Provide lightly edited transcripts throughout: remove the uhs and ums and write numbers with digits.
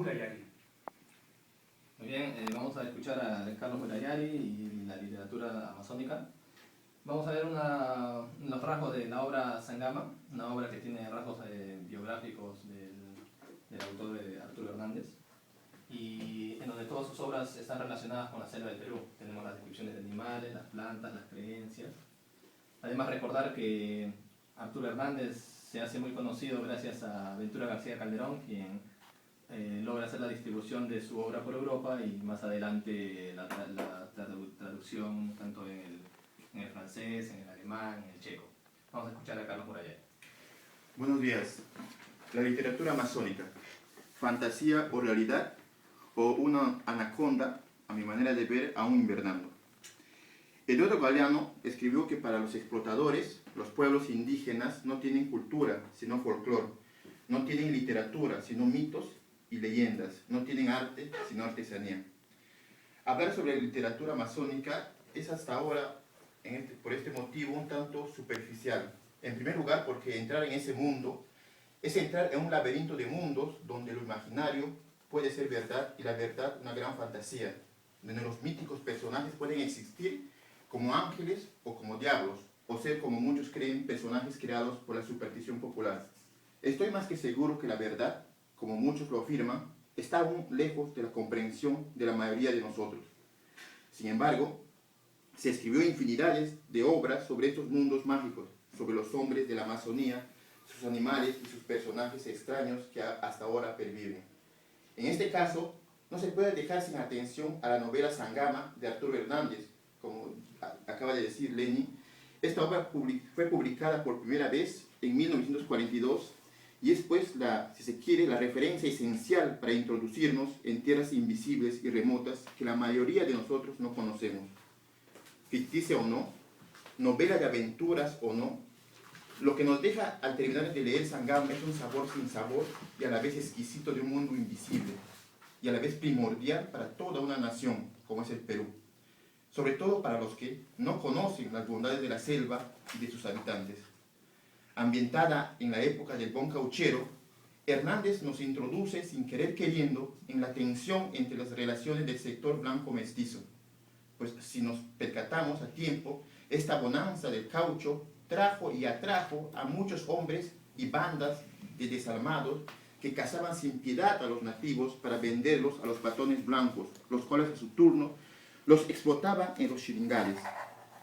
Murayari. Muy bien, vamos a escuchar a Carlos Murayari y la literatura amazónica. Vamos a ver los rasgos de la obra Sangama, una obra que tiene rasgos biográficos del autor Arturo Hernández, y en donde todas sus obras están relacionadas con la selva del Perú. Tenemos las descripciones de animales, las plantas, las creencias. Además, recordar que Arturo Hernández se hace muy conocido gracias a Ventura García Calderón, quien logra hacer la distribución de su obra por Europa y más adelante la traducción tanto en el francés, en el alemán, en el checo. Vamos a escuchar a Carlos Murayari. Buenos días. La literatura amazónica, fantasía o realidad, o una anaconda, a mi manera de ver, aún invernando. Eduardo Galeano escribió que para los explotadores, los pueblos indígenas no tienen cultura, sino folclore, no tienen literatura, sino mitos y leyendas, no tienen arte, sino artesanía. Hablar sobre literatura amazónica es hasta ahora, por este motivo, un tanto superficial. En primer lugar, porque entrar en ese mundo es entrar en un laberinto de mundos donde lo imaginario puede ser verdad y la verdad una gran fantasía, donde los míticos personajes pueden existir como ángeles o como diablos, o ser, como muchos creen, personajes creados por la superstición popular. Estoy más que seguro que la verdad, como muchos lo afirman, está aún lejos de la comprensión de la mayoría de nosotros. Sin embargo, se escribió infinidades de obras sobre estos mundos mágicos, sobre los hombres de la Amazonía, sus animales y sus personajes extraños que hasta ahora perviven. En este caso, no se puede dejar sin atención a la novela Sangama de Arturo Hernández, como acaba de decir Lenny. Esta obra fue publicada por primera vez en 1942 y es, pues, si se quiere, la referencia esencial para introducirnos en tierras invisibles y remotas que la mayoría de nosotros no conocemos. Ficticia o no, novela de aventuras o no, lo que nos deja al terminar de leer Sangama es un sabor sin sabor y a la vez exquisito de un mundo invisible y a la vez primordial para toda una nación como es el Perú, sobre todo para los que no conocen las bondades de la selva y de sus habitantes. Ambientada en la época del Bon Cauchero, Hernández nos introduce sin querer queriendo en la tensión entre las relaciones del sector blanco mestizo, pues si nos percatamos a tiempo, esta bonanza del caucho trajo y atrajo a muchos hombres y bandas de desalmados que cazaban sin piedad a los nativos para venderlos a los patones blancos, los cuales a su turno los explotaban en los xiringales.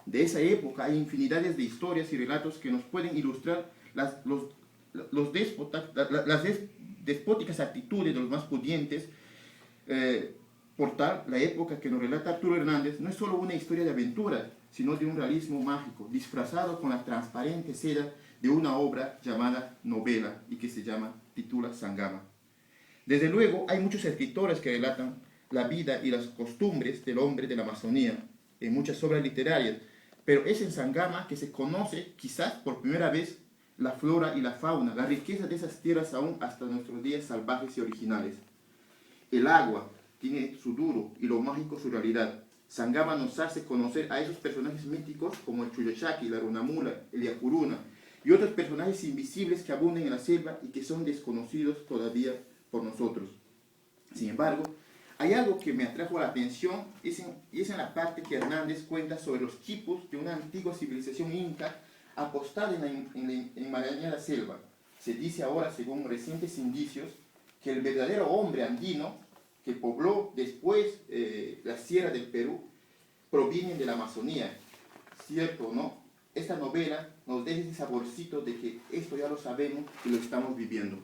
De esa época hay infinidades de historias y relatos que nos pueden ilustrar las despóticas actitudes de los más pudientes. Por tal, la época que nos relata Arturo Hernández no es solo una historia de aventura, sino de un realismo mágico, disfrazado con la transparente seda de una obra llamada novela y que se titula Sangama. Desde luego, hay muchos escritores que relatan la vida y las costumbres del hombre de la Amazonía en muchas obras literarias, pero es en Sangama que se conoce, quizás por primera vez, la flora y la fauna, la riqueza de esas tierras aún hasta nuestros días salvajes y originales. El agua tiene su duro y lo mágico su realidad. Sangama nos hace conocer a esos personajes míticos como el Chuyochaki, la Runamula, el Yacuruna y otros personajes invisibles que abundan en la selva y que son desconocidos todavía por nosotros. Sin embargo, hay algo que me atrajo la atención y es en la parte que Hernández cuenta sobre los quipus de una antigua civilización inca apostada en la enmarañada selva. Se dice ahora, según recientes indicios, que el verdadero hombre andino que pobló después la sierra del Perú proviene de la Amazonía. ¿Cierto o no? Esta novela nos deja ese saborcito de que esto ya lo sabemos y lo estamos viviendo.